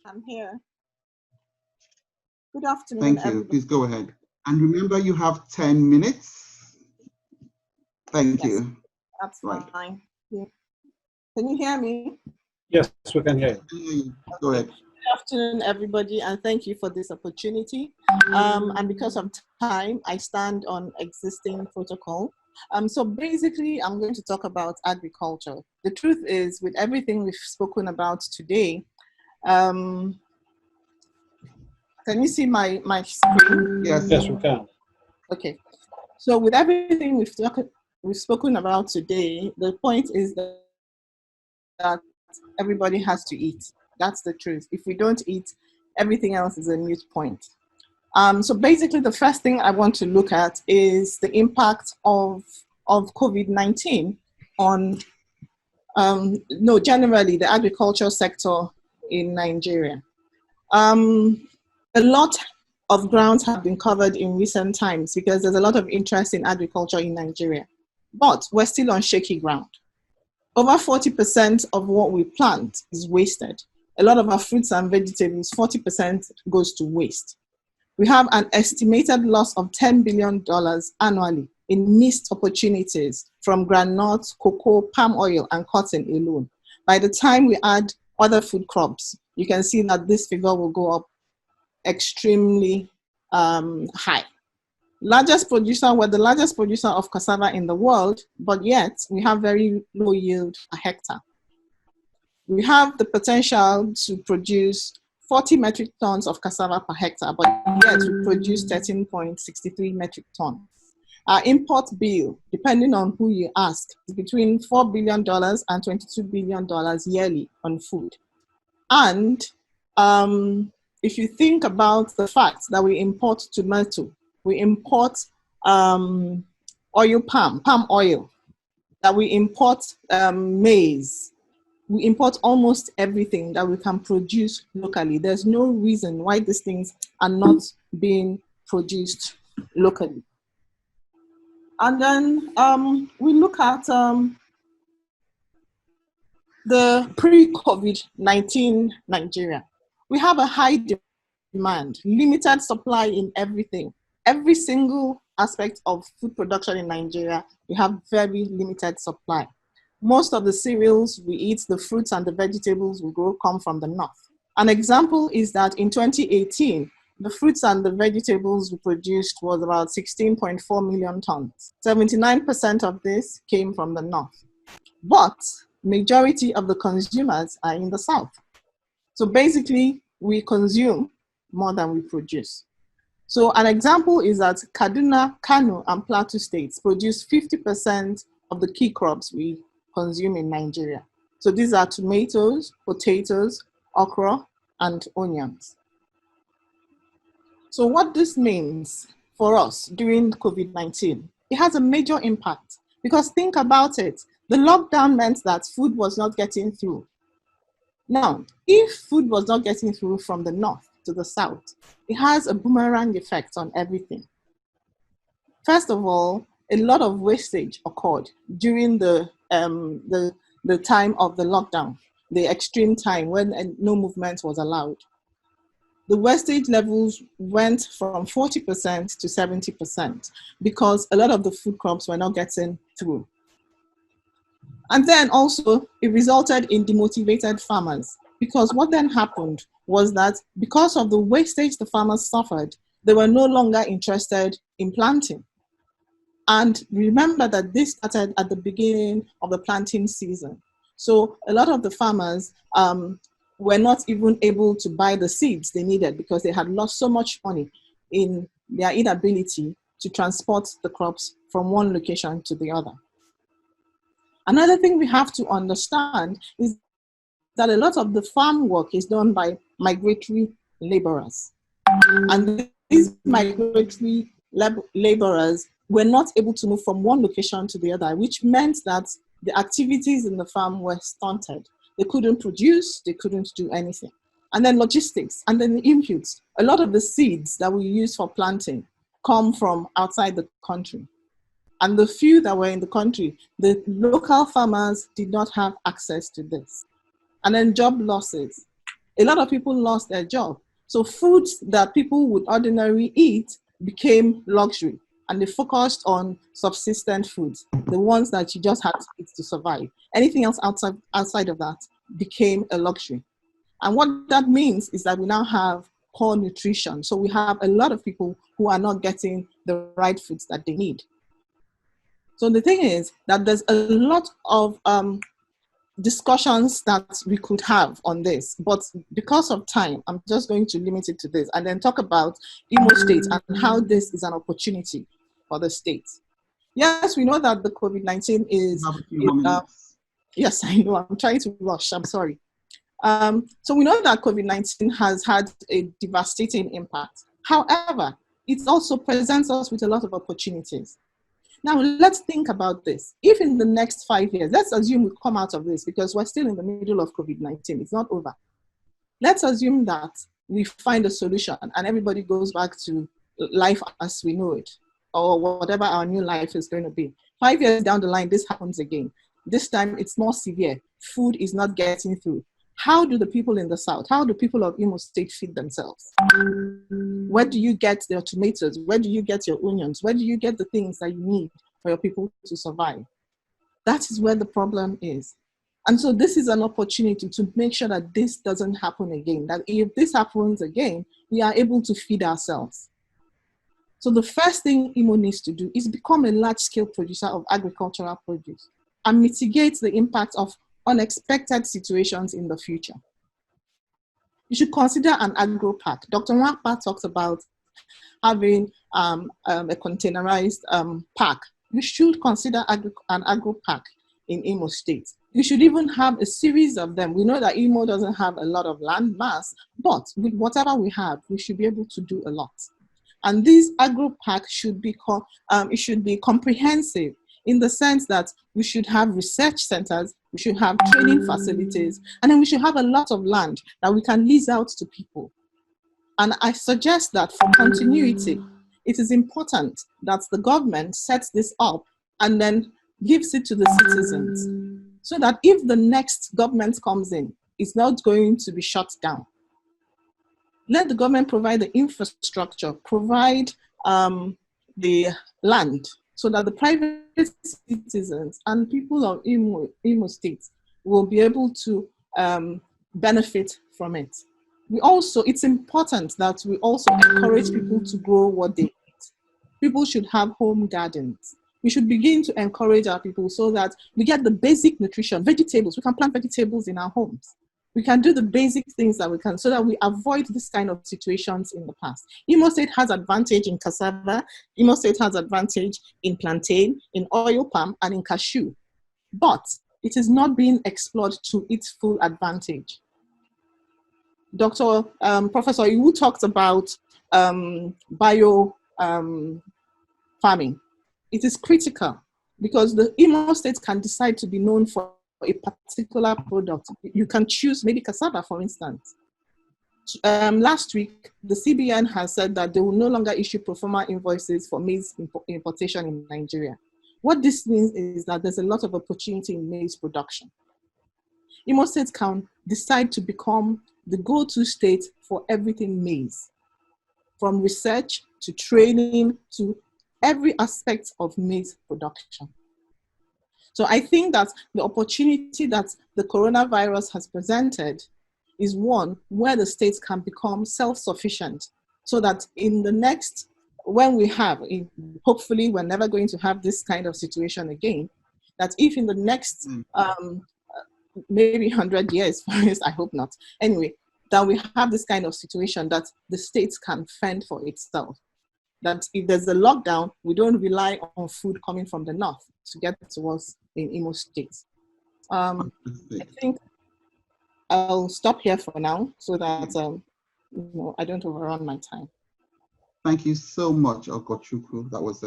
I'm here. Good afternoon, Thank you. everybody. Please go ahead. And remember, you have 10 minutes. Thank you. That's fine. Yeah. Can you hear me? Yes, we can hear you. Go ahead. Good afternoon, everybody, and thank you for this opportunity. And because of time, I stand on existing protocol. So basically, I'm going to talk about agriculture. The truth is, with everything we've spoken about today, can you see my screen? Yes. Yes, we can. Okay. So with everything we've spoken about today, the point is that everybody has to eat. That's the truth. If we don't eat, everything else is a moot point. So basically, the first thing I want to look at is the impact of COVID-19 on, generally the agriculture sector in Nigeria. A lot of grounds have been covered in recent times because there's a lot of interest in agriculture in Nigeria, but we're still on shaky ground. Over 40% of what we plant is wasted. A lot of our fruits and vegetables, 40% goes to waste. We have an estimated loss of $10 billion annually in missed opportunities from groundnut, cocoa, palm oil, and cotton alone. By the time we add other food crops, you can see that this figure will go up extremely high. We're the largest producer of cassava in the world, but yet we have very low yield per hectare. We have the potential to produce 40 metric tons of cassava per hectare, but yet we produce 13.63 metric tons. Our import bill, depending on who you ask, is between $4 billion and $22 billion yearly on food. And if you think about the fact that we import tomato, we import palm oil, that we import maize, we import almost everything that we can produce locally. There's no reason why these things are not being produced locally. And then we look at the pre-COVID-19 Nigeria. We have a high demand, limited supply in everything. Every single aspect of food production in Nigeria, we have very limited supply. Most of the cereals we eat, the fruits and the vegetables we grow come from the north. An example is that in 2018, the fruits and the vegetables we produced was about 16.4 million tons. 79% of this came from the north. But majority of the consumers are in the south. So basically, we consume more than we produce. So an example is that Kaduna, Kano, and Plateau states produce 50% of the key crops we consume in Nigeria. So these are tomatoes, potatoes, okra, and onions. So what this means for us during COVID-19, it has a major impact because think about it. The lockdown meant that food was not getting through. Now, if food was not getting through from the north to the south, it has a boomerang effect on everything. First of all, a lot of wastage occurred during the time of the lockdown, the extreme time when no movement was allowed. The wastage levels went from 40% to 70% because a lot of the food crops were not getting through. And then also, it resulted in demotivated farmers because what then happened was that because of the wastage the farmers suffered, they were no longer interested in planting. And remember that this started at the beginning of the planting season. So a lot of the farmers were not even able to buy the seeds they needed because they had lost so much money in their inability to transport the crops from one location to the other. Another thing we have to understand is that a lot of the farm work is done by migratory laborers. And these migratory laborers were not able to move from one location to the other, which meant that the activities in the farm were stunted. They couldn't produce, they couldn't do anything. And then logistics, and then the inputs. A lot of the seeds that we use for planting come from outside the country. And the few that were in the country, the local farmers did not have access to this. And then job losses. A lot of people lost their job. So foods that people would ordinarily eat became luxury, and they focused on subsistent foods, the ones that you just had to eat to survive. Anything else outside of that became a luxury. And what that means is that we now have poor nutrition. So we have a lot of people who are not getting the right foods that they need. So the thing is that there's a lot of discussions that we could have on this, but because of time, I'm just going to limit it to this and then talk about Imo State and how this is an opportunity for the state. Yes, we know that the COVID-19 is, yes, I know, I'm trying to rush, I'm sorry. So we know that COVID-19 has had a devastating impact. However, it also presents us with a lot of opportunities. Now, let's think about this. If in the next 5 years, let's assume we come out of this because we're still in the middle of COVID-19, it's not over. Let's assume that we find a solution and everybody goes back to life as we know it, or whatever our new life is going to be. 5 years down the line, this happens again. This time it's more severe. Food is not getting through. How do the people in the South, how do people of Imo State feed themselves? Where do you get your tomatoes? Where do you get your onions? Where do you get the things that you need for your people to survive? That is where the problem is. And so this is an opportunity to make sure that this doesn't happen again, that if this happens again, we are able to feed ourselves. So the first thing Imo needs to do is become a large-scale producer of agricultural produce and mitigate the impact of unexpected situations in the future. You should consider an agro park. Dr. Nwapa talked about having a containerized park. You should consider an agro park in Imo State. You should even have a series of them. We know that Imo doesn't have a lot of land mass, but with whatever we have, we should be able to do a lot. And these agro parks should be comprehensive, in the sense that we should have research centers, we should have training facilities, and then we should have a lot of land that we can lease out to people. And I suggest that for continuity, it is important that the government sets this up and then gives it to the citizens, so that if the next government comes in, it's not going to be shut down. Let the government provide the infrastructure, provide the land, so that the private citizens and people of Imo State will be able to benefit from it. It's important that we also encourage people to grow what they eat. People should have home gardens. We should begin to encourage our people so that we get the basic nutrition, vegetables. We can plant vegetables in our homes. We can do the basic things that we can, so that we avoid this kind of situations in the past. Imo State has advantage in cassava. Imo State has advantage in plantain, in oil palm, and in cashew. But it is not being explored to its full advantage. Professor Iwu talked about bio farming. It is critical because the Imo State can decide to be known for a particular product. You can choose maybe cassava, for instance. Last week, the CBN has said that they will no longer issue pro forma invoices for maize importation in Nigeria. What this means is that there's a lot of opportunity in maize production. Imo State can decide to become the go-to state for everything maize, from research to training to every aspect of maize production. So I think that the opportunity that the coronavirus has presented is one where the states can become self-sufficient, so that in the next, when we have, hopefully we're never going to have this kind of situation again, that if in the next maybe 100 years, I hope not, anyway, that we have this kind of situation that the states can fend for itself. That if there's a lockdown, we don't rely on food coming from the north to get to us in Imo State. I think I'll stop here for now so that I don't overrun my time. Thank you so much, Ogochukwu. That was